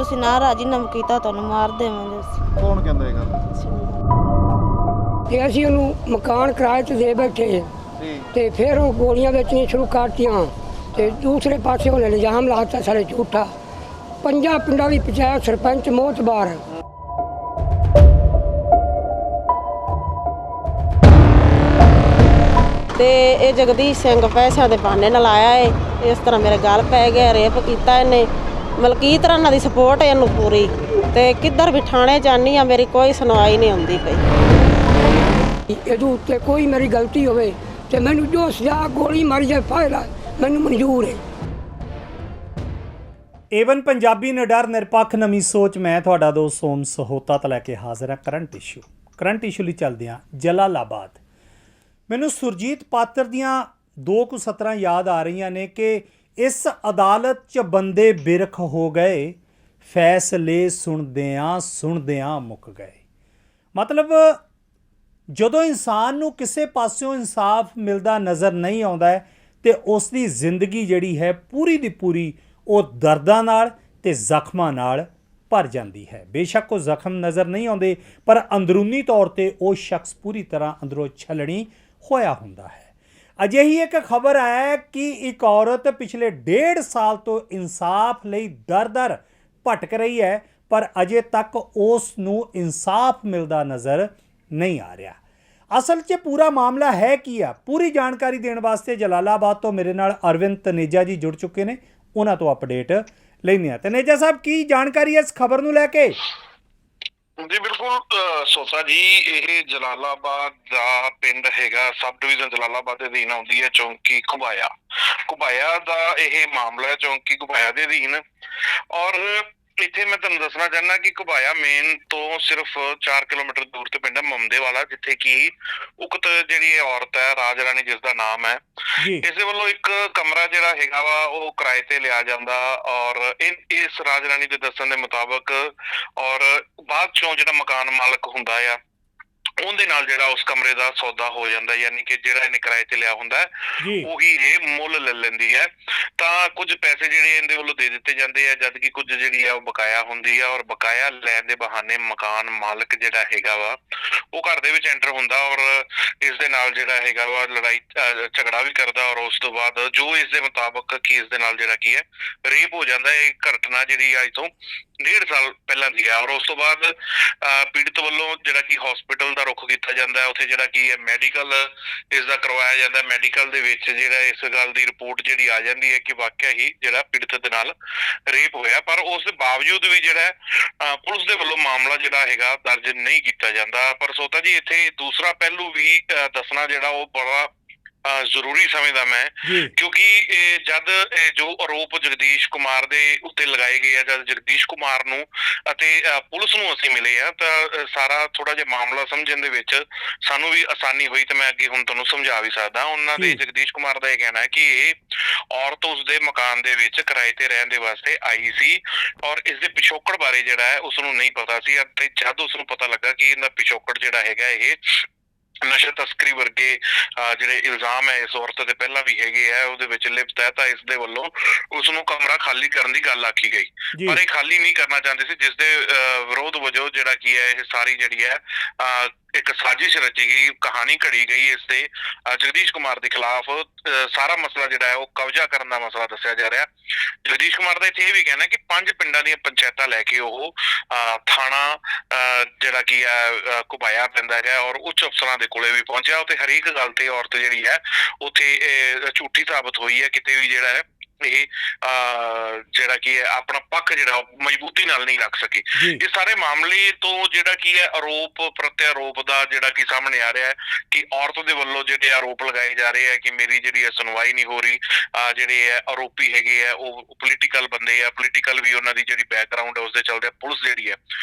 ਤੁਸੀਂ ਨਾ ਰਾਜੀਨਾਮਾ ਕੀਤਾ ਤੁਹਾਨੂੰ ਮਾਰ ਦੇਵਾਂਗੇ ਅਸੀਂ। ਕੌਣ ਕਹਿੰਦਾ ਇਹ ਗੱਲ? ਤੇ ਅਸੀਂ ਉਹਨੂੰ ਮਕਾਨ ਕਿਰਾਏ ਤੇ ਦੇ ਬੈਠੇ ਤੇ ਫਿਰ ਉਹ ਗੋਲੀਆਂ ਵੇਚਣੀਆਂ ਸ਼ੁਰੂ ਕਰਤੀਆਂ ਤੇ ਦੂਸਰੇ ਪਾਸੇ ਉਹਨੇ ਇਲਜ਼ਾਮ ਲਾਤਾ ਸਾਰੇ ਝੂਠਾ। 5 ਪਿੰਡਾਂ ਦੀ ਪੰਚਾਇਤ ਸਰਪੰਚ ਮੋਹਤਬਾਰ ਤੇ ਇਹ ਜਗਦੀਸ਼ ਸਿੰਘ ਪੈਸਿਆਂ ਦੇ ਬਹਾਨੇ ਨਾਲ ਆਇਆ ਏ। ਇਸ ਤਰ੍ਹਾਂ ਮੇਰੇ ਗਲ ਪੈ ਗਿਆ, ਰੇਪ ਕੀਤਾ ਇਹਨੇ। ਮਤਲਬ ਕੀ ਤਰ੍ਹਾਂ ਇਹਨਾਂ ਦੀ ਸਪੋਰਟ ਹੈ ਇਹਨੂੰ ਪੂਰੀ। ਤੇ ਕਿੱਧਰ ਵੀ ਥਾਣੇ ਜਾਨੀ ਆ ਮੇਰੀ ਕੋਈ ਸੁਣਵਾਈ ਨਹੀਂ ਹੁੰਦੀ ਪਈ। ਇਹਦੇ ਉੱਤੇ ਕੋਈ ਮੇਰੀ ਗਲਤੀ ਹੋਵੇ ਤੇ ਮੈਨੂੰ ਜੋ ਸਜ਼ਾ ਗੋਲੀ ਮਾਰੀ ਜਾਏ ਫਾਇਦਾ ਮੈਨੂੰ ਮਨਜ਼ੂਰ ਹੈ। ਏਵਨ ਪੰਜਾਬੀ ਨਿਡਰ ਨਿਰਪੱਖ ਨਵੀਂ ਸੋਚ। ਮੈਂ ਤੁਹਾਡਾ ਦੋਸਤ ਸੋਮ ਸਹੋਤਾ ਤੋਂ ਲੈ ਕੇ ਹਾਜ਼ਰ ਹਾਂ ਕਰੰਟ ਇਸ਼ੂ ਲਈ ਚੱਲਦੇ ਹਾਂ ਜਲਾਲਾਬਾਦ। ਮੈਨੂੰ ਸੁਰਜੀਤ ਪਾਤਰ ਦੀਆਂ 2 ਕੁ ਸਤਰਾਂ ਯਾਦ ਆ ਰਹੀਆਂ ਨੇ ਕਿ ਇਸ ਅਦਾਲਤ 'ਚ ਬੰਦੇ ਬਿਰਖ ਹੋ ਗਏ, ਫੈਸਲੇ ਸੁਣਦਿਆਂ ਮੁੱਕ ਗਏ। ਮਤਲਬ ਜਦੋਂ ਇਨਸਾਨ ਨੂੰ ਕਿਸੇ ਪਾਸਿਓਂ ਇਨਸਾਫ ਮਿਲਦਾ ਨਜ਼ਰ ਨਹੀਂ ਆਉਂਦਾ ਤੇ ਉਸ ਦੀ ਜ਼ਿੰਦਗੀ ਜਿਹੜੀ ਹੈ ਪੂਰੀ ਦੀ ਪੂਰੀ ਉਹ ਦਰਦਾਂ ਨਾਲ ਤੇ ਜ਼ਖਮਾਂ ਨਾਲ ਭਰ ਜਾਂਦੀ ਹੈ। ਬੇਸ਼ੱਕ ਉਹ ਜ਼ਖਮ ਨਜ਼ਰ ਨਹੀਂ ਆਉਂਦੇ ਪਰ ਅੰਦਰੂਨੀ ਤੌਰ ਤੇ ਉਹ ਸ਼ਖਸ ਪੂਰੀ ਤਰ੍ਹਾਂ ਅੰਦਰੋਂ ਛਲਣੀ ਹੋਇਆ ਹੁੰਦਾ ਹੈ। ਅਜਿਹੀ ਇੱਕ ਖਬਰ ਹੈ ਕਿ ਇੱਕ ਔਰਤ ਪਿਛਲੇ 1.5 ਸਾਲ ਤੋਂ ਇਨਸਾਫ ਲਈ ਦਰ ਭਟਕ ਰਹੀ ਹੈ ਪਰ ਅਜੇ ਤੱਕ ਉਸ ਨੂੰ ਇਨਸਾਫ ਮਿਲਦਾ ਨਜ਼ਰ ਨਹੀਂ ਆ ਰਿਹਾ। ਅਸਲ 'ਚ ਪੂਰਾ ਮਾਮਲਾ ਹੈ ਕੀ ਆ, ਪੂਰੀ ਜਾਣਕਾਰੀ ਦੇਣ ਵਾਸਤੇ ਜਲਾਲਾਬਾਦ ਤੋਂ ਮੇਰੇ ਨਾਲ ਅਰਵਿੰਦ ਤਨੇਜਾ ਜੀ ਜੁੜ ਚੁੱਕੇ ਨੇ। ਉਹਨਾਂ ਤੋਂ ਅਪਡੇਟ ਲੈਂਦੇ ਹਾਂ। ਤਨੇਜਾ ਸਾਹਿਬ, ਕੀ ਜਾਣਕਾਰੀ ਹੈ ਇਸ ਖਬਰ ਨੂੰ ਲੈ ਕੇ? ਜੀ ਬਿਲਕੁਲ ਸੋਤਾ ਜੀ, ਇਹ ਜਲਾਲਾਬਾਦ ਦਾ ਪਿੰਡ ਹੈਗਾ, ਸਬ ਡਿਵੀਜ਼ਨ ਜਲਾਲਾਬਾਦ ਦੇ ਅਧੀਨ ਆਉਂਦੀ ਹੈ ਚੌਂਕੀ ਘੁਬਾਇਆ ਦਾ ਇਹ ਮਾਮਲਾ ਹੈ, ਚੌਂਕੀ ਘੁਬਾਇਆ ਦੇ ਅਧੀਨ। ਔਰ ਇੱਥੇ ਮੈਂ ਤੁਹਾਨੂੰ ਦੱਸਣਾ ਚਾਹੁੰਦਾ ਕਿ ਘੁਬਾਇਆ ਮੇਨ ਤੋਂ ਸਿਰਫ 4 ਕਿਲੋਮੀਟਰ ਦੂਰ ਤੇ ਪਿੰਡ ਹੈ ਮਮਦੇਵਾਲਾ, ਜਿੱਥੇ ਕਿ ਉਕਤ ਜਿਹੜੀ ਔਰਤ ਹੈ ਰਾਜ ਰਾਣੀ, ਜਿਸ ਦਾ ਨਾਮ ਹੈ, ਇਸਦੇ ਵੱਲੋਂ ਇੱਕ ਕਮਰਾ ਜਿਹੜਾ ਹੈਗਾ ਵਾ ਉਹ ਕਿਰਾਏ ਤੇ ਲਿਆ ਜਾਂਦਾ। ਔਰ ਇਸ ਰਾਜ ਰਾਣੀ ਦੇ ਦੱਸਣ ਦੇ ਮੁਤਾਬਕ ਔਰ ਬਾਅਦ ਚੋਂ ਜਿਹੜਾ ਮਕਾਨ ਮਾਲਕ ਹੁੰਦਾ ਆ ਉਹਦੇ ਨਾਲ ਜਿਹੜਾ ਉਸ ਕਮਰੇ ਦਾ ਸੌਦਾ ਹੋ ਜਾਂਦਾ, ਯਾਨੀ ਕਿ ਜਿਹੜਾ ਇਹਨੇ ਕਿਰਾਏ ਤੇ ਲਿਆ ਹੁੰਦਾ ਉਹੀ ਇਹ ਮੁੱਲ ਲੈ ਲੈਂਦੀ ਹੈ। ਤਾਂ ਕੁਝ ਪੈਸੇ ਜਿਹੜੇ ਇਹਦੇ ਵੱਲੋਂ ਦੇ ਦਿੱਤੇ ਜਾਂਦੇ ਆ, ਜਦ ਕਿ ਕੁਝ ਜਿਹੜੀ ਆ ਉਹ ਬਕਾਇਆ ਹੁੰਦੀ ਆ। ਔਰ ਬਕਾਇਆ ਲੈਣ ਦੇ ਬਹਾਨੇ ਮਕਾਨ ਮਾਲਕ ਜਿਹੜਾ ਹੈਗਾ ਵਾ ਉਹ ਘਰ ਦੇ ਵਿੱਚ ਐਂਟਰ ਹੁੰਦਾ ਔਰ ਇਸ ਦੇ ਨਾਲ ਜਿਹੜਾ ਹੈਗਾ ਵਾ ਲੜਾਈ ਝਗੜਾ ਵੀ ਕਰਦਾ। ਔਰ ਉਸ ਤੋਂ ਬਾਅਦ ਜੋ ਇਸ ਦੇ ਮੁਤਾਬਕ ਕਿ ਇਸ ਦੇ ਨਾਲ ਜਿਹੜਾ ਕੀ ਹੈ ਰੇਪ ਹੋ ਜਾਂਦਾ। ਇਹ ਘਟਨਾ ਜਿਹੜੀ ਅੱਜ ਤੋਂ 1.5 ਸਾਲ ਪਹਿਲਾਂ ਦੀ ਹੈ। ਔਰ ਉਸ ਤੋਂ ਬਾਅਦ ਪੀੜਤ ਵੱਲੋਂ ਜਿਹੜਾ ਕਿ ਹਸਪੀਟਲ ਦਾ ਰੁੱਖ ਕੀਤਾ ਜਾਂਦਾ, ਉੱਥੇ ਜਿਹੜਾ ਕੀ ਹੈ ਮੈਡੀਕਲ ਇਸ ਦਾ ਕਰਵਾਇਆ ਜਾਂਦਾ। ਮੈਡੀਕਲ ਦੇ ਵਿੱਚ ਜਿਹੜਾ ਇਸ ਗੱਲ ਦੀ ਰਿਪੋਰਟ ਜਿਹੜੀ ਆ ਜਾਂਦੀ ਹੈ ਕਿ ਵਾਕਿਆ ਹੀ ਜਿਹੜਾ ਪੀੜਤ ਦੇ ਨਾਲ ਰੇਪ ਹੋਇਆ, ਪਰ ਉਸ ਦੇ ਬਾਵਜੂਦ ਵੀ ਜਿਹੜਾ ਪੁਲਿਸ ਦੇ ਵੱਲੋਂ ਮਾਮਲਾ ਜਿਹੜਾ ਹੈਗਾ ਦਰਜ ਨਹੀਂ ਕੀਤਾ ਜਾਂਦਾ। ਪਰ ਸੋਤਾ ਜੀ, ਇੱਥੇ ਦੂਸਰਾ ਪਹਿਲੂ ਵੀ ਦੱਸਣਾ ਜਿਹੜਾ ਉਹ ਬੜਾ ਜ਼ਰੂਰੀ ਸਮਝਦਾ ਮੈਂ, ਕਿਉਂਕਿ ਜਦ ਜੋ ਆਰੋਪ ਜਗਦੀਸ਼ ਕੁਮਾਰ ਦੇ ਉੱਤੇ ਲਗਾਏ ਗਏ ਆ, ਜਦ ਜਗਦੀਸ਼ ਕੁਮਾਰ ਨੂੰ ਅਤੇ ਪੁਲਿਸ ਨੂੰ ਅਸੀਂ ਮਿਲੇ ਆ ਤਾਂ ਸਾਰਾ ਥੋੜਾ ਜਿਹਾ ਮਾਮਲਾ ਸਮਝਣ ਦੇ ਵਿੱਚ ਸਾਨੂੰ ਵੀ ਆਸਾਨੀ ਹੋਈ ਤੇ ਮੈਂ ਅੱਗੇ ਹੁਣ ਤੁਹਾਨੂੰ ਸਮਝਾ ਵੀ ਸਕਦਾ। ਉਹਨਾਂ ਦੇ ਜਗਦੀਸ਼ ਕੁਮਾਰ ਦਾ ਇਹ ਕਹਿਣਾ ਹੈ ਕਿ ਇਹ ਔਰਤ ਉਸਦੇ ਮਕਾਨ ਦੇ ਵਿੱਚ ਕਿਰਾਏ ਤੇ ਰਹਿਣ ਦੇ ਵਾਸਤੇ ਆਈ ਸੀ ਔਰ ਇਸ ਦੇ ਪਿਛੋਕੜ ਬਾਰੇ ਜਿਹੜਾ ਹੈ ਉਸ ਨੂੰ ਨਹੀਂ ਪਤਾ ਸੀ। ਅਤੇ ਜਦ ਉਸ ਨੂੰ ਪਤਾ ਲੱਗਾ ਕਿ ਇਹਦਾ ਪਿਛੋਕੜ ਜਿਹੜਾ ਹੈਗਾ ਇਹ ਨਸ਼ਾ ਤਸਕਰੀ ਵਰਗੇ ਜਿਹੜੇ ਇਲਜ਼ਾਮ ਹੈ ਇਸ ਔਰਤ ਦੇ ਪਹਿਲਾਂ ਵੀ ਹੈਗੇ ਆ, ਉਹਦੇ ਵਿੱਚ ਲਿਪਤ ਹੈ, ਤਾਂ ਇਸ ਦੇ ਵੱਲੋਂ ਉਸ ਨੂੰ ਕਮਰਾ ਖਾਲੀ ਕਰਨ ਦੀ ਗੱਲ ਆਖੀ ਗਈ। ਪਰ ਇਹ ਖਾਲੀ ਨਹੀਂ ਕਰਨਾ ਚਾਹੁੰਦੇ ਸੀ, ਜਿਸ ਦੇ ਵਿਰੋਧ ਵਜੋਂ ਜਿਹੜਾ ਕੀ ਹੈ ਇਹ ਸਾਰੀ ਜਿਹੜੀ ਹੈ ਇੱਕ ਸਾਜ਼ਿਸ਼ ਰਚੀ ਗਈ, ਕਹਾਣੀ ਘੜੀ ਗਈ ਇਸ ਦੇ ਜਗਦੀਸ਼ ਕੁਮਾਰ ਦੇ ਖਿਲਾਫ। ਸਾਰਾ ਮਸਲਾ ਜਿਹੜਾ ਹੈ ਉਹ ਕਬਜ਼ਾ ਕਰਨ ਦਾ ਮਸਲਾ ਦੱਸਿਆ ਜਾ ਰਿਹਾ। ਜਗਦੀਸ਼ ਕੁਮਾਰ ਦਾ ਇੱਥੇ ਇਹ ਵੀ ਕਹਿਣਾ ਕਿ 5 ਪਿੰਡਾਂ ਦੀਆਂ ਪੰਚਾਇਤਾਂ ਲੈ ਕੇ ਉਹ ਥਾਣਾ ਜਿਹੜਾ ਕੀ ਹੈ ਘੁਬਾਇਆ ਪੈਂਦਾ ਹੈ ਔਰ ਉੱਚ ਅਫਸਰਾਂ ਦੇ ਕੋਲੇ ਵੀ ਪਹੁੰਚਿਆ। ਉੱਥੇ ਹਰੇਕ ਗੱਲ ਤੇ ਔਰਤ ਜਿਹੜੀ ਹੈ ਉੱਥੇ ਝੂਠੀ ਸਾਬਤ ਹੋਈ ਹੈ। ਕਿਤੇ ਵੀ ਜਿਹੜਾ ਹੈ ਇਹ ਜਿਹੜਾ ਕੀ ਹੈ ਆਪਣਾ ਪੱਖ ਜਿਹੜਾ ਮਜ਼ਬੂਤੀ ਨਾਲ ਨਹੀਂ ਰੱਖ ਸਕੀ। ਇਹ ਸਾਰੇ ਮਾਮਲੇ ਤੋਂ ਜਿਹੜਾ ਕੀ ਹੈ ਆਰੋਪ ਪ੍ਰਤਿਆਰੋਪ ਦਾ ਜਿਹੜਾ ਕੀ ਸਾਹਮਣੇ ਆ ਰਿਹਾ ਹੈ ਕਿ ਔਰਤ ਦੇ ਵੱਲੋਂ ਜਿਹੜੇ ਆਰੋਪ ਲਗਾਏ ਜਾ ਰਹੇ ਆ ਕਿ ਮੇਰੀ ਜਿਹੜੀ ਹੈ ਸੁਣਵਾਈ ਨਹੀਂ ਹੋ ਰਹੀ। ਜਿਹੜੇ ਹੈ ਆਰੋਪੀ ਹੈਗੇ ਆ ਉਹ ਪੋਲੀਟੀਕਲ ਬੰਦੇ ਆ, ਪੋਲੀਟੀਕਲ ਵੀ ਉਹਨਾਂ ਦੀ ਜਿਹੜੀ ਬੈਕਗਰਾਊਂਡ ਹੈ ਉਸਦੇ ਚੱਲਦੇ ਪੁਲਿਸ ਜਿਹੜੀ ਹੈ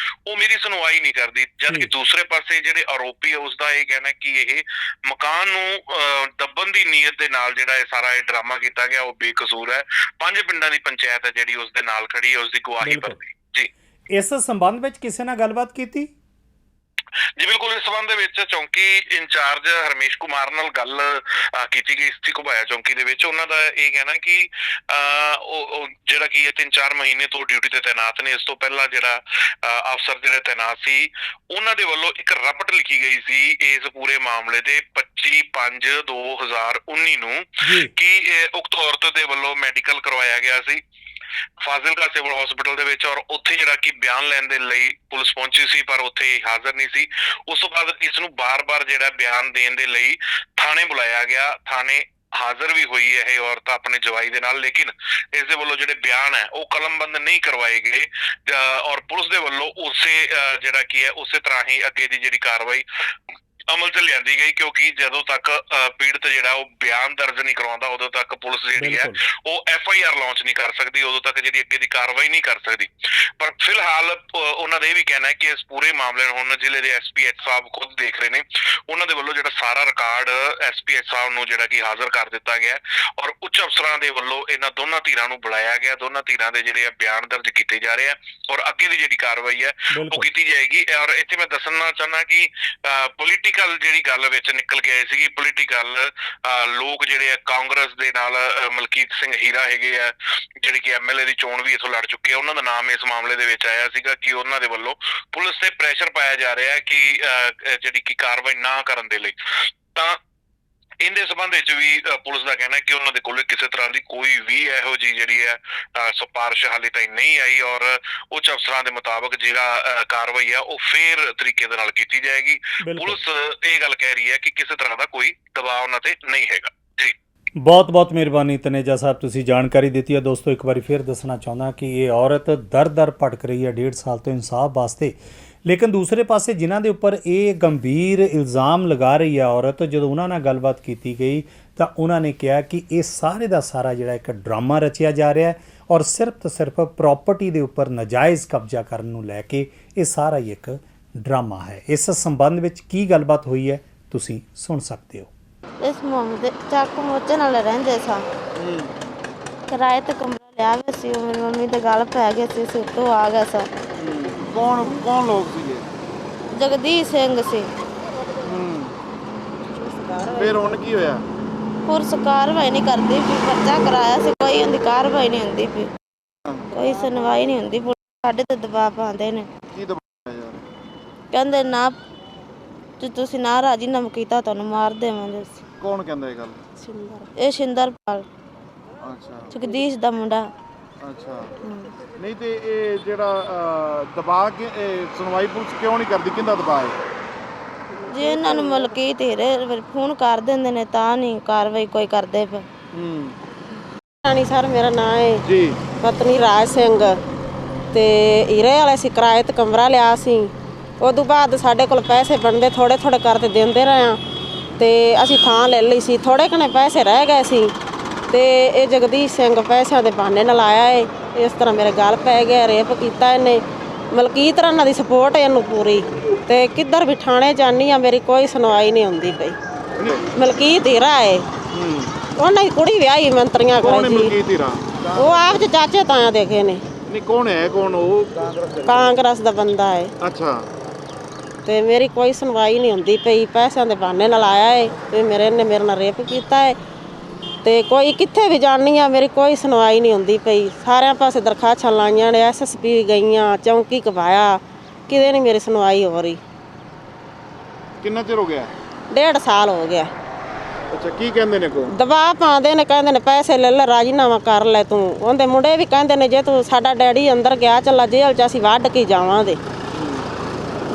ਉਹ ਮੇਰੀ ਸੁਣਵਾਈ ਨਹੀਂ ਕਰਦੀ। ਜਦ ਕਿ ਦੂਸਰੇ ਪਾਸੇ ਜਿਹੜੇ ਆਰੋਪੀ ਹੈ ਉਸਦਾ ਇਹ ਕਹਿਣਾ ਕਿ ਇਹ ਮਕਾਨ ਨੂੰ ਦੱਬਣ ਦੀ ਨੀਅਤ ਦੇ ਨਾਲ ਜਿਹੜਾ ਇਹ ਸਾਰਾ ਇਹ ਡਰਾਮਾ ਕੀਤਾ ਗਿਆ ਉਹ ਬੇਕਸੂਰ ਹੈ। 5 ਪਿੰਡਾਂ ਦੀ ਪੰਚਾਇਤ ਹੈ ਜਿਹੜੀ ਉਸ ਦੇ ਨਾਲ ਖੜੀ ਹੈ, ਉਸ ਦੀ ਗਵਾਹੀ ਭਰਦੀ। ਜੀ, ਇਸ ਸੰਬੰਧ ਵਿੱਚ ਕਿਸੇ ਨਾਲ ਗੱਲਬਾਤ ਕੀਤੀ? ਜੀ ਬਿਲਕੁਲ, ਇਸ ਸੰਬੰਧ ਦੇ ਵਿੱਚ ਚੌਂਕੀ ਇੰਚਾਰਜ ਹਰਮੇਸ਼ ਕੁਮਾਰ ਨਾਲ ਗੱਲ ਕੀਤੀ ਗਈ ਸੀ ਘੁਬਾਇਆ ਚੌਂਕੀ ਦੇ ਵਿੱਚ। ਉਹਨਾਂ ਦਾ ਇਹ ਕਹਿਣਾ ਕਿ ਉਹ ਜਿਹੜਾ ਕੀ ਹੈ 3-4 ਮਹੀਨੇ ਤੋਂ ਡਿਊਟੀ ਤੇ ਤੈਨਾਤ ਨੇ। ਇਸ ਤੋਂ ਪਹਿਲਾਂ ਜਿਹੜਾ ਅਫਸਰ ਜਿਹੜੇ ਤੈਨਾਤ ਸੀ ਉਹਨਾਂ ਦੇ ਵੱਲੋਂ ਇੱਕ ਰਪਟ ਲਿਖੀ ਗਈ ਸੀ ਇਸ ਪੂਰੇ ਮਾਮਲੇ ਦੇ 25/5/2019 ਨੂੰ ਕਿ ਉਕਤ ਔਰਤ ਦੇ ਵੱਲੋਂ ਮੈਡੀਕਲ ਕਰਵਾਇਆ ਗਿਆ ਸੀ ਫਾਜ਼ਿਲਕਾ ਸਿਵਲ ਹਸਪੀਟਲ ਦੇ ਵਿੱਚ, ਔਰ ਉੱਥੇ ਜਿਹੜਾ ਕਿ ਬਿਆਨ ਲੈਣ ਦੇ ਲਈ ਪੁਲਿਸ ਪਹੁੰਚੀ ਸੀ ਪਰ ਉੱਥੇ ਹਾਜ਼ਰ ਨਹੀਂ ਸੀ। ਉਸ ਤੋਂ ਬਾਅਦ ਇਸ ਨੂੰ ਬਾਰ-ਬਾਰ ਜਿਹੜਾ ਬਿਆਨ ਦੇਣ ਦੇ ਲਈ ਥਾਣੇ ਬੁਲਾਇਆ ਗਿਆ। ਥਾਣੇ ਹਾਜ਼ਰ ਵੀ ਹੋਈ ਹੈ ਇਹ ਔਰਤ ਆਪਣੇ ਜਵਾਈ ਦੇ ਨਾਲ, ਲੇਕਿਨ ਇਸ ਦੇ ਵੱਲੋਂ ਜਿਹੜੇ ਬਿਆਨ ਹੈ ਉਹ ਕਲਮਬੰਦ ਨਹੀਂ ਕਰਵਾਏ ਗਏ ਔਰ ਪੁਲਿਸ ਦੇ ਵੱਲੋਂ ਉਸੇ ਜਿਹੜਾ ਕੀ ਹੈ ਉਸੇ ਤਰ੍ਹਾਂ ਹੀ ਅੱਗੇ ਦੀ ਜਿਹੜੀ ਕਾਰਵਾਈ ਅਮਲ 'ਚ ਲਿਆਂਦੀ ਗਈ, ਕਿਉਂਕਿ ਜਦੋਂ ਤੱਕ ਪੀੜਤ ਜਿਹੜਾ ਉਹ ਬਿਆਨ ਦਰਜ ਨਹੀਂ ਕਰਵਾਉਂਦਾ ਉਦੋਂ ਤੱਕ ਪੁਲਿਸ ਜਿਹੜੀ ਹੈ ਉਹ FIR ਲਾਂਚ ਨਹੀਂ ਕਰ ਸਕਦੀ, ਉਦੋਂ ਤੱਕ ਜਿਹੜੀ ਅੱਗੇ ਦੀ ਕਾਰਵਾਈ ਨਹੀਂ ਕਰ ਸਕਦੀ। ਪਰ ਫਿਲਹਾਲ ਉਹਨਾਂ ਦਾ ਇਹ ਵੀ ਕਹਿਣਾ ਹੈ ਕਿ ਇਸ ਪੂਰੇ ਮਾਮਲੇ ਨੂੰ ਹੁਣ ਜ਼ਿਲ੍ਹੇ ਦੇ SPH ਸਾਹਿਬ ਖੁਦ ਦੇਖ ਰਹੇ ਨੇ। ਉਹਨਾਂ ਦੇ ਵੱਲੋਂ ਜਿਹੜਾ ਸਾਰਾ ਰਿਕਾਰਡ SPH ਸਾਹਿਬ ਨੂੰ ਜਿਹੜਾ ਕਿ ਹਾਜ਼ਰ ਕਰ ਦਿੱਤਾ ਗਿਆ ਔਰ ਉੱਚ ਅਫਸਰਾਂ ਦੇ ਵੱਲੋਂ ਇਹਨਾਂ ਦੋਨਾਂ ਧਿਰਾਂ ਨੂੰ ਬੁਲਾਇਆ ਗਿਆ। ਦੋਨਾਂ ਧਿਰਾਂ ਦੇ ਜਿਹੜੇ ਬਿਆਨ ਦਰਜ ਕੀਤੇ ਜਾ ਰਹੇ ਆ ਔਰ ਅੱਗੇ ਦੀ ਜਿਹੜੀ ਕਾਰਵਾਈ ਹੈ ਉਹ ਕੀਤੀ ਜਾਏਗੀ। ਔਰ ਇੱਥੇ ਮੈਂ ਦੱਸਣਾ ਚਾਹੁੰਦਾ ਕਿ ਪੋਲੀਟੀਕਲ ਜਿਹੜੀ ਗੱਲ ਵਿੱਚ ਨਿਕਲ ਕੇ ਆਈ ਸੀਗੀ, ਪੋਲੀਟੀਕਲ ਲੋਕ ਜਿਹੜੇ ਆ ਕਾਂਗਰਸ ਦੇ ਨਾਲ ਮਲਕੀਤ ਸਿੰਘ ਹੀਰਾ ਹੈਗੇ ਆ ਜਿਹੜੇ ਕਿ MLA ਦੀ ਚੋਣ ਵੀ ਇੱਥੋਂ ਲੜ ਚੁੱਕੇ ਆ, ਉਹਨਾਂ ਦਾ ਨਾਮ ਇਸ ਮਾਮਲੇ ਦੇ ਵਿੱਚ ਆਇਆ ਸੀਗਾ ਕਿ ਉਹਨਾਂ ਦੇ ਵੱਲੋਂ ਪੁਲਿਸ ਤੇ ਪ੍ਰੈਸ਼ਰ ਪਾਇਆ ਜਾ ਰਿਹਾ ਹੈ ਕਿ ਜਿਹੜੀ ਕਿ ਕਾਰਵਾਈ ਨਾ ਕਰਨ ਦੇ ਲਈ। ਤਾਂ ਇਹਦੇ ਸੰਬੰਧ ਵਿੱਚ ਵੀ ਪੁਲਿਸ ਦਾ ਕਹਿਣਾ ਹੈ ਕਿ ਉਹਨਾਂ ਦੇ ਕੋਲ ਕਿਸੇ ਤਰ੍ਹਾਂ ਦੀ ਕੋਈ ਵੀ ਇਹੋ ਜਿਹੀ ਜਿਹੜੀ ਹੈ ਸਿਫਾਰਿਸ਼ ਹਾਲੇ ਤਾਈਂ ਨਹੀਂ ਆਈ ਔਰ ਉੱਚ ਅਫਸਰਾਂ ਦੇ ਮੁਤਾਬਕ ਜਿਹੜਾ ਕਾਰਵਾਈ ਹੈ ਉਹ ਫੇਰ ਤਰੀਕੇ ਦੇ ਨਾਲ ਕੀਤੀ ਜਾਏਗੀ। ਪੁਲਿਸ ਇਹ ਗੱਲ ਕਹਿ ਰਹੀ ਹੈ ਕਿ ਕਿਸੇ ਤਰ੍ਹਾਂ ਦਾ ਕੋਈ ਦਬਾਅ ਉਹਨਾਂ ਤੇ ਨਹੀਂ ਹੈਗਾ। ਜੀ ਬਹੁਤ ਬਹੁਤ ਮਿਹਰਬਾਨੀ ਤਨੇਜਾ ਸਾਹਿਬ, ਤੁਸੀਂ ਜਾਣਕਾਰੀ ਦਿੱਤੀ ਹੈ। ਦੋਸਤੋ ਇੱਕ ਵਾਰੀ ਫਿਰ ਦੱਸਣਾ ਚਾਹੁੰਦਾ ਕਿ ਇਹ ਔਰਤ ਦਰ ਭਟਕ ਰਹੀ ਹੈ 1.5 ਸਾਲ ਤੋਂ ਇਨਸਾਫ ਵਾਸਤੇ, ਲੇਕਿਨ ਦੂਸਰੇ ਪਾਸੇ ਜਿਨ੍ਹਾਂ ਦੇ ਉੱਪਰ ਇਹ ਗੰਭੀਰ ਇਲਜ਼ਾਮ ਲਗਾ ਰਹੀ ਹੈ ਔਰਤ, ਜਦੋਂ ਉਹਨਾਂ ਨਾਲ ਗੱਲਬਾਤ ਕੀਤੀ ਗਈ ਤਾਂ ਉਹਨਾਂ ਨੇ ਕਿਹਾ ਕਿ ਇਹ ਸਾਰੇ ਦਾ ਸਾਰਾ ਜਿਹੜਾ ਇੱਕ ਡਰਾਮਾ ਰਚਿਆ ਜਾ ਰਿਹਾ ਹੈ ਔਰ ਸਿਰਫ ਤੇ ਸਿਰਫ ਪ੍ਰਾਪਰਟੀ ਦੇ ਉੱਪਰ ਨਾਜਾਇਜ਼ ਕਬਜ਼ਾ ਕਰਨ ਨੂੰ ਲੈ ਕੇ ਇਹ ਸਾਰਾ ਹੀ ਇੱਕ ਡਰਾਮਾ ਹੈ। ਇਸ ਸੰਬੰਧ ਵਿੱਚ ਕੀ ਗੱਲਬਾਤ ਹੋਈ ਹੈ ਤੁਸੀਂ ਸੁਣ ਸਕਦੇ ਹੋ। ਇਸ ਮਾਮਲੇ ਦੇ ਚੱਕ ਮੋਚੇ ਨਾਲ ਰਹਿੰਦੇ ਸਾਂ, ਕਿਰਾਏ ਤੇ ਕਮਰਾ ਲਿਆ ਹੋਇਆ ਸੀ। ਉਹ ਮੇਰੀ ਮੰਮੀ ਦੇ ਗੱਲ ਪੈ ਗਿਆ ਸੀ, ਸਿਰ ਤੋਂ ਆ ਗਿਆ ਸਾ। ਕੌਣ ਲੋਕ ਸੀਗੇ? ਜਗਦੀਸ਼ ਸਿੰਘ ਸੀ। ਫਿਰ ਹੁਣ ਕੀ ਹੋਇਆ? ਪੁਲਿਸ ਕਾਰਵਾਈ ਨਹੀਂ ਕਰਦੀ ਪਈ, ਪਰਚਾ ਕਰਾਇਆ ਸੀ, ਕੋਈ ਉਹਦੀ ਕਾਰਵਾਈ ਨਹੀਂ ਹੁੰਦੀ ਪਈ, ਕੋਈ ਸੁਣਵਾਈ ਨਹੀਂ ਹੁੰਦੀ। ਸਾਡੇ ਤੇ ਦਬਾਅ ਪਾਉਂਦੇ ਨੇ। ਕੀ ਦਬਾਅ ਯਾਰ? ਕਹਿੰਦੇ ਨਾ ਜੇ ਤੁਸੀਂ ਨਾ ਰਾਜੀਨਾਮਾ ਕੀਤਾ ਤੁਹਾਨੂੰ ਮਾਰ ਦੇਵਾਂਗੇ। ਕੌਣ ਕਹਿੰਦਾ ਇਹ ਗੱਲ? ਇਹ ਸ਼ਿੰਦਰਪਾਲ, ਅੱਛਾ, ਜਗਦੀਸ਼ ਦਾ ਮੁੰਡਾ। ਅੱਛਾ, ਨਹੀਂ ਤੇ ਇਹ ਜਿਹੜਾ ਦਬਾਅ ਕਿ ਸੁਣਵਾਈ ਪੁਲਿਸ ਕਿਉਂ ਨਹੀਂ ਕਰਦੀ? ਕਿਹਦਾ ਦਬਾਅ ਹੈ? ਜੇ ਇਹਨਾਂ ਨੂੰ ਮਲਕੀਤ ਹੀਰੇ ਫੋਨ ਕਰ ਦਿੰਦੇ ਨੇ ਤਾਂ ਨਹੀਂ ਕਾਰਵਾਈ ਕੋਈ ਕਰਦੇ ਪਏ। ਰਾਣੀ ਸਰ ਮੇਰਾ ਨਾਂ ਹੈ ਜੀ। ਪਤਨੀ ਰਾਜ ਸਿੰਘ ਤੇ ਹੀਰੇ ਵਾਲੇ ਸੀ, ਕਿਰਾਏ ਤੇ ਕਮਰਾ ਲਿਆ ਸੀ। ਉਦੋਂ ਬਾਅਦ ਸਾਡੇ ਕੋਲ ਪੈਸੇ ਬਣਦੇ ਥੋੜੇ ਕਰਕੇ ਦਿੰਦੇ ਰਹੇ ਆ ਤੇ ਅਸੀਂ ਥਾਂ ਲੈ ਲਈ ਸੀ। ਥੋੜੇ ਕਨੇ ਪੈਸੇ ਰਹਿ ਗਏ ਸੀ ਤੇ ਇਹ ਜਗਦੀਸ਼ ਸਿੰਘ ਪੈਸਿਆਂ ਦੇ ਬਹਾਨੇ ਨਾਲ ਆਇਆ ਏ। ਇਸ ਤਰ੍ਹਾਂ ਮੇਰੇ ਗਲ ਪੈ ਗਿਆ, ਰੇਪ ਕੀਤਾ ਇਹਨੇ। ਮਲਕੀਤ ਰਾਣਾ ਦੀ ਸਪੋਰਟ ਇਹਨੂੰ ਪੂਰੀ, ਤੇ ਕਿੱਧਰ ਵੀ ਥਾਣੇ ਜਾਨੀ ਆ ਮੇਰੀ ਕੋਈ ਸੁਣਵਾਈ ਨਹੀਂ ਹੁੰਦੀ ਪਈ। ਮਲਕੀਤ ਹੀਰਾ ਏ, ਉਹਨਾਂ ਦੀ ਕੁੜੀ ਵਿਆਹੀ ਮੰਤਰੀਆਂ ਕੋਲ ਜੀ। ਉਹ ਆਪ ਚ ਚਾਚੇ ਤਾਇਆ ਦੇਖੇ ਨੇ। ਨਹੀਂ ਕੌਣ ਹੈ? ਕੌਣ ਉਹ? ਕਾਂਗਰਸ ਦਾ ਬੰਦਾ ਏ। ਅੱਛਾ, ਤੇ ਮੇਰੀ ਕੋਈ ਸੁਣਵਾਈ ਨਹੀਂ ਹੁੰਦੀ ਪਈ। ਪੈਸਿਆਂ ਦੇ ਬਹਾਨੇ ਨਾਲ ਆਇਆ ਏ ਤੇ ਮੇਰੇ ਨਾਲ ਰੇਪ ਕੀਤਾ ਏ ਤੇ ਕੋਈ ਕਿੱਥੇ ਵੀ ਜਾਣੀ ਆ ਮੇਰੀ ਕੋਈ ਸੁਣਵਾਈ ਨਹੀਂ ਹੁੰਦੀ ਪਈ। ਸਾਰਿਆਂ ਪਾਸੇ ਦਰਖਾਸਤਾਂ ਲਾਈਆਂ ਨੇ, SSP ਗਈਆਂ, ਚੌਂਕੀ ਘਵਾਇਆ, ਕਿਤੇ ਨਹੀਂ ਮੇਰੀ ਸੁਣਵਾਈ ਹੋ ਰਹੀ। ਕਿੰਨਾ ਚਿਰ ਹੋ ਗਿਆ? 1.5 ਸਾਲ ਹੋ ਗਿਆ। ਅੱਛਾ, ਕੀ ਕਹਿੰਦੇ ਨੇ? ਕੋ ਦਬਾਅ ਪਾਉਂਦੇ ਨੇ, ਕਹਿੰਦੇ ਨੇ ਪੈਸੇ ਲੈ ਲੈ, ਰਾਜੀਨਾਮਾ ਕਰ ਲੈ ਤੂੰ। ਉਹਦੇ ਮੁੰਡੇ ਵੀ ਕਹਿੰਦੇ ਨੇ ਜੇ ਤੂੰ ਸਾਡਾ ਡੈਡੀ ਅੰਦਰ ਗਿਆ ਚੱਲਾ ਜੇਲ੍ਹ 'ਚ ਅਸੀਂ ਵੱਢ ਕੇ ਜਾਵਾਂਗੇ।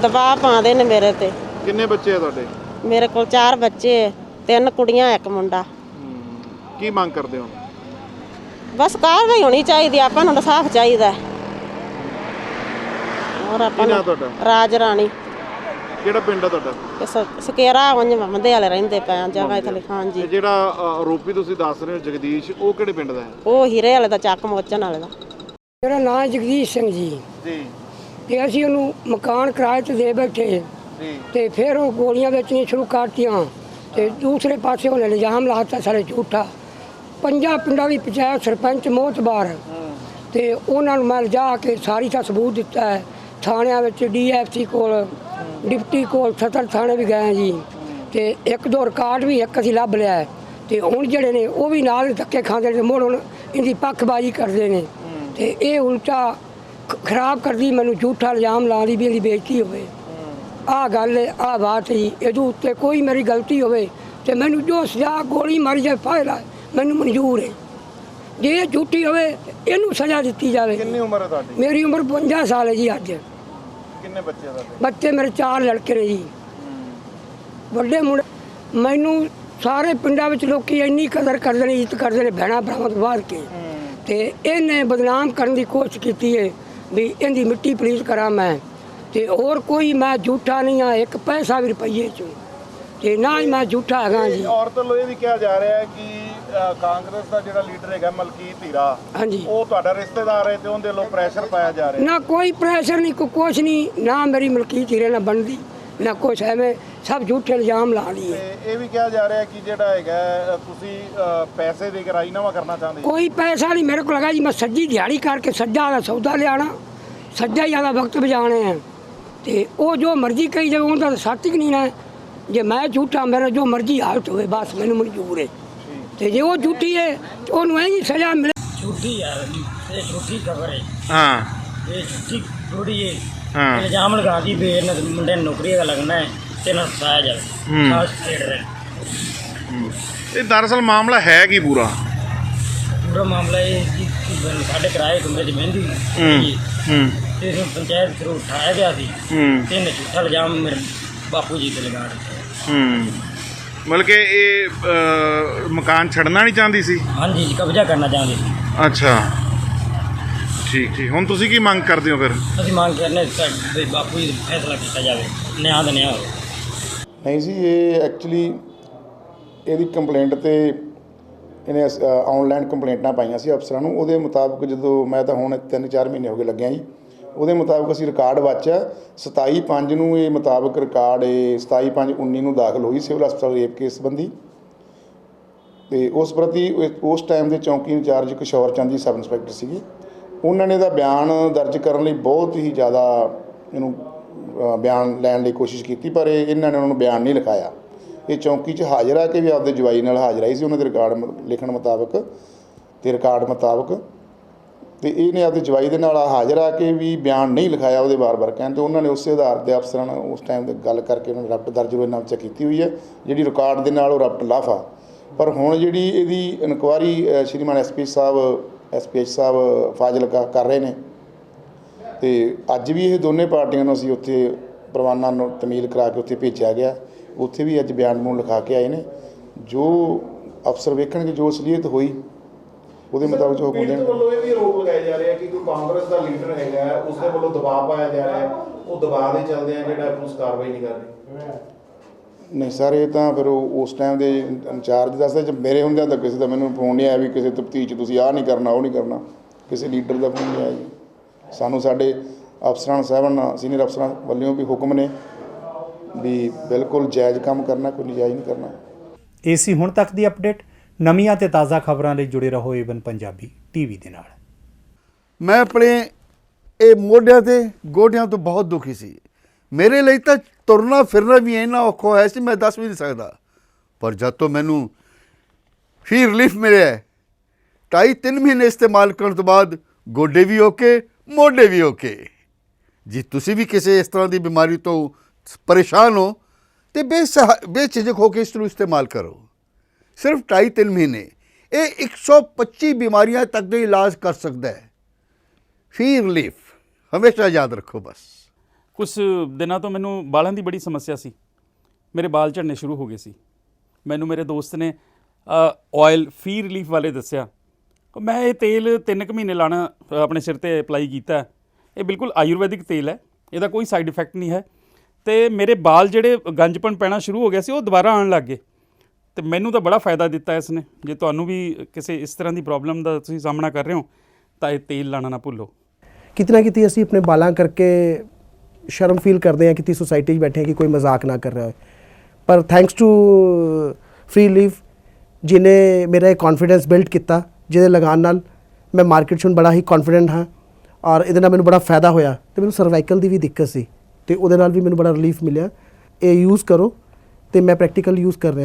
ਦਬਾਅ ਪਾਉਂਦੇ ਨੇ ਮੇਰੇ ਤੇ। ਕਿੰਨੇ ਬੱਚੇ ਆ ਤੁਹਾਡੇ? ਮੇਰੇ ਕੋਲ 4 ਬੱਚੇ, 3 ਕੁੜੀਆਂ 1 ਮੁੰਡਾ। ਕੀ ਮੰਗ ਕਰਦੇ ਹੋ? ਬਸ ਕਾਰਵਾਈ ਹੋਣੀ ਚਾਹੀਦੀ, ਆਪਾਂ ਨੂੰ ਇਨਸਾਫ ਚਾਹੀਦਾ। ਹੋਰ ਆਪਾਂ ਨੂੰ ਰਾਜ ਰਾਣੀ। ਕਿਹੜਾ ਪਿੰਡ ਆ ਤੁਹਾਡਾ? ਸਕੇਰਾ ਉਂਝ ਮੰਮਦੇ ਵਾਲੇ ਰਹਿੰਦੇ ਪਏ ਆ ਜਗ੍ਹਾ ਇੱਥੇ। ਹਾਂਜੀ, ਜਿਹੜਾ ਆਰੋਪੀ ਤੁਸੀਂ ਦੱਸ ਰਹੇ ਹੋ ਜਗਦੀਸ਼, ਉਹ ਕਿਹੜੇ ਪਿੰਡ ਦਾ ਹੈ? ਉਹ ਹੀਰੇ ਵਾਲੇ ਦਾ, ਚੱਕ ਮੋਚਣ ਵਾਲੇ ਦਾ। ਮੇਰਾ ਨਾਮ ਹੈ ਜਗਦੀਸ਼ ਸਿੰਘ ਜੀ। ਜੀ। ਤੇ ਅਸੀਂ ਉਹਨੂੰ ਮਕਾਨ ਕਿਰਾਏ ਤੇ ਦੇ ਬੈਠੇ ਜੀ। ਤੇ ਫਿਰ ਉਹ ਗੋਲੀਆਂ ਵੇਚਣੀਆਂ ਸ਼ੁਰੂ ਕਰਤੀਆਂ ਤੇ ਦੂਸਰੇ ਪਾਸੇ ਉਹਨੇ ਇਲਜ਼ਾਮ ਲਾਤਾ ਸਾਰੇ ਝੂਠਾ। 5 ਪਿੰਡਾਂ ਦੀ ਪੰਚਾਇਤ ਸਰਪੰਚ ਮੋਹਤਬਾਰ ਤੇ ਉਹਨਾਂ ਨੂੰ ਮੈਂ ਲਿਜਾ ਕੇ ਸਾਰੀ ਦਾ ਸਬੂਤ ਦਿੱਤਾ ਹੈ ਥਾਣਿਆਂ ਵਿੱਚ, DFC ਕੋਲ, ਡਿਪਟੀ ਕੋਲ ਸਦਰ ਥਾਣੇ ਵੀ ਗਏ ਜੀ ਤੇ 1-2 ਰਿਕਾਰਡ ਵੀ ਇੱਕ ਅਸੀਂ ਲੱਭ ਲਿਆ ਤੇ ਹੁਣ ਜਿਹੜੇ ਨੇ ਉਹ ਵੀ ਨਾਲ ਧੱਕੇ ਖਾਂਦੇ ਨੇ ਮੁੜ ਹੁਣ ਇਹਦੀ ਪੱਖਬਾਜ਼ੀ ਕਰਦੇ ਨੇ ਤੇ ਇਹ ਉਲਟਾ ਖਰਾਬ ਕਰਦੀ ਮੈਨੂੰ ਝੂਠਾ ਇਲਜ਼ਾਮ ਲਾਉਂਦੀ ਵੀ ਇਹਦੀ ਬੇਇੱਜ਼ਤੀ ਹੋਵੇ। ਆਹ ਗੱਲ ਆਹ ਬਾਤ ਜੀ ਇਹਦੇ ਉੱਤੇ ਕੋਈ ਮੇਰੀ ਗਲਤੀ ਹੋਵੇ ਤੇ ਮੈਨੂੰ ਜੋ ਸਜ਼ਾ ਗੋਲੀ ਮਾਰੀ ਜਾਏ ਫਾਇਦਾ ਮੈਨੂੰ ਮਨਜ਼ੂਰ ਹੈ। ਜੇ ਇਹ ਝੂਠੀ ਹੋਵੇ ਇਹਨੂੰ ਸਜ਼ਾ ਦਿੱਤੀ ਜਾਵੇ। ਕਿੰਨੀ ਉਮਰ ਹੈ ਤੁਹਾਡੀ? ਮੇਰੀ ਉਮਰ 52 ਸਾਲ ਹੈ ਜੀ ਅੱਜ। ਕਿੰਨੇ ਬੱਚੇ ਤੁਹਾਡੇ? ਬੱਚੇ ਮੇਰੇ 4 ਲੜਕੇ ਨੇ ਜੀ ਵੱਡੇ ਮੁੰਡੇ। ਮੈਨੂੰ ਸਾਰੇ ਪਿੰਡਾਂ ਵਿੱਚ ਲੋਕੀ ਇੰਨੀ ਕਦਰ ਕਰਦੇ ਨੇ ਇੱਜ਼ਤ ਕਰਦੇ ਨੇ ਭੈਣਾਂ ਭਰਾਵਾਂ ਤੋਂ ਬਾਅਦ ਕੇ ਤੇ ਇਹਨੇ ਬਦਨਾਮ ਕਰਨ ਦੀ ਕੋਸ਼ਿਸ਼ ਕੀਤੀ ਹੈ ਵੀ ਇਹਦੀ ਮਿੱਟੀ ਪਲੀਜ਼ ਕਰਾਂ ਮੈਂ ਤੇ ਹੋਰ ਕੋਈ ਮੈਂ ਝੂਠਾ ਨਹੀਂ ਆ ਇੱਕ ਪੈਸਾ ਵੀ ਰੁਪਈਏ ਚੋਂ ਤੇ ਨਾ ਹੀ ਮੈਂ ਝੂਠਾ ਹੈਗਾ ਜੀ। ਔਰਤ ਵੱਲੋਂ ਇਹ ਵੀ ਕਿਹਾ ਜਾ ਰਿਹਾ ਹੈ ਕਿ ਕਾਂਗਰਸ ਦਾ ਜਿਹੜਾ ਲੀਡਰ ਹੈਗਾ ਮਲਕੀਤ ਹੀਰਾ ਹਾਂਜੀ ਉਹ ਤੁਹਾਡਾ ਰਿਸ਼ਤੇਦਾਰ ਹੈ ਤੇ ਉਹਦੇ ਵੱਲੋਂ ਪ੍ਰੈਸ਼ਰ ਪਾਇਆ ਜਾ ਰਿਹਾ। ਨਾ ਕੋਈ ਪ੍ਰੈਸ਼ਰ ਨਹੀਂ ਕੁਛ ਨਹੀਂ ਨਾ ਮੇਰੀ ਮਲਕੀਤ ਹੀਰੇ ਨਾਲ ਬਣਦੀ ਨਾ ਕੁਛ ਐਵੇਂ ਸਭ ਝੂਠੇ ਇਲਜ਼ਾਮ ਲਾ ਲਈਏ। ਤੇ ਇਹ ਵੀ ਕਿਹਾ ਜਾ ਰਿਹਾ ਕਿ ਜਿਹੜਾ ਹੈਗਾ ਤੁਸੀਂ ਪੈਸੇ ਦੇ ਕੇ ਰਾਜੀਨਾਮਾ ਕਰਨਾ ਚਾਹੁੰਦੇ। ਕੋਈ ਪੈਸਾ ਨਹੀਂ ਮੇਰੇ ਕੋਲ ਲਗਾ ਜੀ। ਮੈਂ ਸੱਜੀ ਦਿਹਾੜੀ ਕਰਕੇ ਸੱਜਾ ਦਾ ਸੌਦਾ ਲਿਆਣਾ ਸੱਜਾ ਜ਼ਿਆਦਾ ਵਕਤ ਬਜਾਣੇ ਆ ਤੇ ਉਹ ਜੋ ਮਰਜ਼ੀ ਕਹੀ ਜਾਵੇ ਉਹਦਾ ਤਾਂ ਸੱਚ ਹੀ ਨਹੀਂ ਨਾ। ਜੇ ਮੈਂ ਝੂਠਾ ਮੇਰਾ ਜੋ ਮਰਜ਼ੀ ਹਾਲਤ ਹੋਵੇ ਬਸ ਮੈਨੂੰ ਮਨਜ਼ੂਰ ਹੈ ਤੇ ਜੇ ਉਹ ਝੂਠੀ ਹੈ ਤਾਂ ਉਹਨੂੰ ਐਂ ਹੀ ਸਜ਼ਾ ਮਿਲੇ। झूठी यार ये झूठी खबर है। ਹਾਂ ये झूठी थोड़ी है। हाँ। इल्जाम लगा दी भी मुंडे नौकरी का लगना है तेना बताया जाए खास खेड रहे। ਇਹ ਦਰਅਸਲ ਮਾਮਲਾ ਹੈ ਕੀ ਪੂਰਾ? पूरा मामला ये कि साढ़े किराए कमरे च बहती ते पंचायत थ्रू उठाया गया थी ते इन्हें झूठा इल्जाम मेरे बापू जी ते लगा दिया। ਮਤਲਬ ਕਿ ਇਹ ਮਕਾਨ ਛੱਡਣਾ ਨਹੀਂ ਚਾਹੁੰਦੀ ਸੀ? हाँ जी कब्जा करना चाहते थे। ਅੱਛਾ ਠੀਕ ਠੀਕ। ਹੁਣ ਤੁਸੀਂ ਕੀ ਮੰਗ ਕਰਦੇ ਹੋ ਫਿਰ? असं मांग करने भी बापू जी फैसला किया जाए न्याय तो न्याय हो। ਨਹੀਂ ਜੀ ਇਹ ਐਕਚੁਅਲੀ ਇਹਦੀ ਕੰਪਲੇਂਟ ਤੇ ਇਹਨੇ ਆਨਲਾਈਨ ਕੰਪਲੇਂਟਾਂ ਪਾਈਆਂ ਸੀ ਅਫਸਰਾਂ ਨੂੰ। ਉਹਦੇ ਮੁਤਾਬਕ ਜਦੋਂ ਮੈਂ ਤਾਂ ਹੁਣ 3-4 ਮਹੀਨੇ ਹੋ ਗਏ ਲੱਗਿਆ ਜੀ ਉਹਦੇ ਮੁਤਾਬਕ ਅਸੀਂ ਰਿਕਾਰਡ ਵਾਚਿਆ 27/5 ਨੂੰ ਇਹ ਮੁਤਾਬਕ ਰਿਕਾਰਡ 27/5/19 ਨੂੰ ਦਾਖਲ ਹੋਈ ਸਿਵਲ ਹਸਪਤਾਲ ਰੇਪ ਕੇਸ ਸੰਬੰਧੀ ਤੇ ਉਸ ਪ੍ਰਤੀ ਉਸ ਟਾਈਮ ਦੇ ਚੌਂਕੀ ਇੰਚਾਰਜ ਕਿਸ਼ੋਰ ਚੰਦ ਜੀ ਸਬ ਇੰਸਪੈਕਟਰ ਸੀਗੇ। ਉਹਨਾਂ ਨੇ ਇਹਦਾ ਬਿਆਨ ਦਰਜ ਕਰਨ ਲਈ ਬਹੁਤ ਹੀ ਜ਼ਿਆਦਾ ਇਹਨੂੰ ਬਿਆਨ ਲੈਣ ਲਈ ਕੋਸ਼ਿਸ਼ ਕੀਤੀ ਪਰ ਇਹਨਾਂ ਨੇ ਉਹਨਾਂ ਨੂੰ ਬਿਆਨ ਨਹੀਂ ਲਿਖਾਇਆ। ਇਹ ਚੌਂਕੀ 'ਚ ਹਾਜ਼ਰ ਆ ਕੇ ਵੀ ਆਪਦੇ ਜਵਾਈ ਨਾਲ ਹਾਜ਼ਰ ਆਈ ਸੀ ਉਹਨਾਂ ਦੇ ਰਿਕਾਰਡ ਲਿਖਣ ਮੁਤਾਬਕ ਤੇ ਰਿਕਾਰਡ ਮੁਤਾਬਕ ਤੇ ਇਹਨੇ ਆਪਦੇ ਜਵਾਈ ਦੇ ਨਾਲ ਹਾਜ਼ਰ ਆ ਕੇ ਵੀ ਬਿਆਨ ਨਹੀਂ ਲਿਖਾਇਆ ਉਹਦੇ ਵਾਰ-ਵਾਰ ਕਹਿਣ ਤੇ ਉਹਨਾਂ ਨੇ ਉਸੇ ਆਧਾਰ ਤੇ ਅਫਸਰਾਂ ਨਾਲ ਉਸ ਟਾਈਮ ਤੇ ਗੱਲ ਕਰਕੇ ਉਹਨਾਂ ਨੇ ਰਪਟ ਦਰਜ ਹੋਏ ਨਾਮ 'ਚ ਕੀਤੀ ਹੋਈ ਹੈ ਜਿਹੜੀ ਰਿਕਾਰਡ ਦੇ ਨਾਲ ਉਹ ਰਪਟ ਲਾਫਾ। ਪਰ ਹੁਣ ਜਿਹੜੀ ਇਹਦੀ ਇਨਕੁਆਇਰੀ ਸ਼੍ਰੀਮਾਨ ਐਸਪੀ ਸਾਹਿਬ SPH ਸਾਹਿਬ ਫਾਜ਼ਿਲਕਾ ਕਰ ਰਹੇ ਨੇ ਤੇ ਅੱਜ ਵੀ ਇਹ ਦੋਨੇ ਪਾਰਟੀਆਂ ਨੂੰ ਅਸੀਂ ਉੱਥੇ ਪ੍ਰਵਾਨਾ ਨੂੰ ਤਮੀਲ ਕਰਾ ਕੇ ਉੱਥੇ ਭੇਜਿਆ ਗਿਆ। ਉੱਥੇ ਵੀ ਅੱਜ ਬਿਆਨ ਨੂੰ ਲਿਖਾ ਕੇ ਆਏ ਨੇ। ਜੋ ਅਫਸਰ ਵੇਖਣਗੇ ਜੋ ਅਸਲੀਅਤ ਹੋਈ ਉਹਦੇ ਮੁਤਾਬਕ ਹੁਕਮ ਦੇਣ। ਵੱਲੋਂ ਇਹ ਵੀ ਆਰੋਪ ਲਗਾਇਆ ਜਾ ਰਿਹਾ ਕਿ ਕੋਈ ਕਾਂਗਰਸ ਦਾ ਲੀਡਰ ਹੈਗਾ ਉਸ ਦੇ ਵੱਲੋਂ ਦਬਾਅ ਪਾਇਆ ਜਾ ਰਿਹਾ ਉਹ ਦਬਾਅ ਦੇ ਚੱਲਦੇ ਆ ਜਿਹੜਾ ਪੁਲਿਸ ਕਾਰਵਾਈ ਨਹੀਂ ਕਰ ਰਹੀ। ਨਹੀਂ ਸਰ ਇਹ ਤਾਂ ਫਿਰ ਉਸ ਟਾਈਮ ਦੇ ਇੰਚਾਰਜ ਦੱਸਦੇ ਜੇ ਮੇਰੇ ਹੁੰਦਿਆਂ ਤਾਂ ਕਿਸੇ ਦਾ ਮੈਨੂੰ ਫੋਨ ਨਹੀਂ ਆਇਆ ਵੀ ਕਿਸੇ ਤਫਤੀਸ਼ ਤੁਸੀਂ ਆਹ ਨਹੀਂ ਕਰਨਾ ਉਹ ਨਹੀਂ ਕਰਨਾ। ਕਿਸੇ ਲੀਡਰ ਦਾ ਫੋਨ ਨਹੀਂ ਆਇਆ ਜੀ। ਸਾਨੂੰ ਸਾਡੇ ਅਫਸਰਾਂ ਸਾਹਿਬਾਨ ਸੀਨੀਅਰ ਅਫਸਰਾਂ ਵੱਲੋਂ ਵੀ ਹੁਕਮ ਨੇ ਵੀ ਬਿਲਕੁਲ ਜਾਇਜ਼ ਕੰਮ ਕਰਨਾ ਕੋਈ ਨਜਾਇਜ਼ ਨਹੀਂ ਕਰਨਾ। ਇਹ ਸੀ ਹੁਣ ਤੱਕ ਦੀ ਅਪਡੇਟ। ਨਵੀਆਂ ਤੇ ਤਾਜ਼ਾ ਖਬਰਾਂ ਲਈ ਜੁੜੇ ਰਹੋ ਏਵਨ ਪੰਜਾਬੀ ਟੀਵੀ ਦੇ ਨਾਲ। ਮੈਂ ਆਪਣੇ ਇਹ ਮੋਢਿਆਂ ਤੇ ਗੋਡਿਆਂ ਤੋਂ ਬਹੁਤ ਦੁਖੀ ਸੀ। ਮੇਰੇ ਲਈ ਤਾਂ ਤੁਰਨਾ ਫਿਰਨਾ ਵੀ ਇੰਨਾ ਔਖਾ ਹੋਇਆ ਸੀ ਮੈਂ ਦੱਸ ਵੀ ਨਹੀਂ ਸਕਦਾ। ਪਰ ਜਦ ਤੋਂ ਮੈਨੂੰ ਫੀ ਰਿਲੀਫ ਮਿਲਿਆ 2.5-3 ਮਹੀਨੇ ਇਸਤੇਮਾਲ ਕਰਨ ਤੋਂ ਬਾਅਦ ਗੋਡੇ ਵੀ ਓਕੇ ਮੋਢੇ ਵੀ ਓਕੇ। ਜੇ ਤੁਸੀਂ ਵੀ ਕਿਸੇ ਇਸ ਤਰ੍ਹਾਂ ਦੀ ਬਿਮਾਰੀ ਤੋਂ ਪਰੇਸ਼ਾਨ ਹੋ ਤੇ ਬੇਝਿਜਕ ਹੋ ਕੇ ਇਸ ਨੂੰ ਇਸਤੇਮਾਲ ਕਰੋ। ਸਿਰਫ 2.5-3 ਮਹੀਨੇ ਇਹ 125 ਬਿਮਾਰੀਆਂ ਤੱਕ ਦਾ ਇਲਾਜ ਕਰ ਸਕਦਾ ਹੈ। ਫੀ ਰਿਲੀਫ ਹਮੇਸ਼ਾ ਯਾਦ ਰੱਖੋ। ਬਸ ਕੁਝ ਦਿਨਾਂ ਤੋਂ ਮੈਨੂੰ ਬਾਲਾਂ ਦੀ ਬੜੀ ਸਮੱਸਿਆ ਸੀ। ਮੇਰੇ ਬਾਲ ਝੜਨੇ ਸ਼ੁਰੂ ਹੋ ਗਏ ਸੀ। ਮੈਨੂੰ ਮੇਰੇ ਦੋਸਤ ਨੇ ਆਇਲ ਫੀ ਰਿਲੀਫ ਵਾਲੇ ਦੱਸਿਆ। ਮੈਂ ਇਹ ਤੇਲ 3 ਕੁ ਮਹੀਨੇ ਲਾਣਾ ਆਪਣੇ ਸਿਰ ਤੇ ਅਪਲਾਈ ਕੀਤਾ। ਇਹ ਬਿਲਕੁਲ ਆਯੁਰਵੈਦਿਕ ਤੇਲ ਹੈ। ਇਹਦਾ ਕੋਈ ਸਾਈਡ ਇਫੈਕਟ ਨਹੀਂ ਹੈ ਤੇ ਮੇਰੇ ਬਾਲ ਜਿਹੜੇ ਗੰਜਪਣ ਪੈਣਾ ਸ਼ੁਰੂ ਹੋ ਗਿਆ ਸੀ ਉਹ ਦੁਬਾਰਾ ਆਉਣ ਲੱਗ ਗਏ ਤੇ ਮੈਨੂੰ ਤਾਂ ਬੜਾ ਫਾਇਦਾ ਦਿੱਤਾ ਇਸ ਨੇ। ਜੇ ਤੁਹਾਨੂੰ ਵੀ ਕਿਸੇ ਇਸ ਤਰ੍ਹਾਂ ਦੀ ਪ੍ਰੋਬਲਮ ਦਾ ਤੁਸੀਂ ਸਾਹਮਣਾ ਕਰ ਰਹੇ ਹੋ ਤਾਂ ਇਹ ਤੇਲ ਲਾਣਾ ਨਾ ਭੁੱਲੋ। ਕਿਤੇ ਨਾ ਕਿਤੇ ਅਸੀਂ ਆਪਣੇ ਬਾਲਾਂ ਕਰਕੇ ਸ਼ਰਮ ਫੀਲ ਕਰਦੇ ਹਾਂ ਕਿ ਸੋਸਾਇਟੀ 'ਚ ਬੈਠੇ ਹਾਂ ਕਿ ਕੋਈ ਮਜ਼ਾਕ ਨਾ ਕਰ ਰਿਹਾ ਹੋਏ। ਪਰ ਥੈਂਕਸ ਟੂ ਫ੍ਰੀ ਲੀਫ ਜਿਹਨੇ ਮੇਰਾ ਇਹ ਕੌਨਫੀਡੈਂਸ ਬਿਲਡ ਕੀਤਾ ਜਿਹਦੇ ਲਗਾਉਣ ਨਾਲ ਮੈਂ ਮਾਰਕੀਟ 'ਚ ਹੁਣ ਬੜਾ ਹੀ ਕੌਨਫੀਡੈਂਟ ਹਾਂ ਔਰ ਇਹਦੇ ਨਾਲ ਮੈਨੂੰ ਬੜਾ ਫਾਇਦਾ ਹੋਇਆ। ਅਤੇ ਮੈਨੂੰ ਸਰਵਾਈਕਲ ਦੀ ਵੀ ਦਿੱਕਤ ਸੀ ਤੇ ਉਹਦੇ ਨਾਲ ਵੀ ਮੈਨੂੰ ਬੜਾ ਰਿਲੀਫ ਮਿਲਿਆ। ਇਹ ਯੂਜ਼ ਕਰੋ ਤੇ ਮੈਂ ਪ੍ਰੈਕਟੀਕਲ ਯੂਜ਼ ਕਰ ਰਿਹਾ।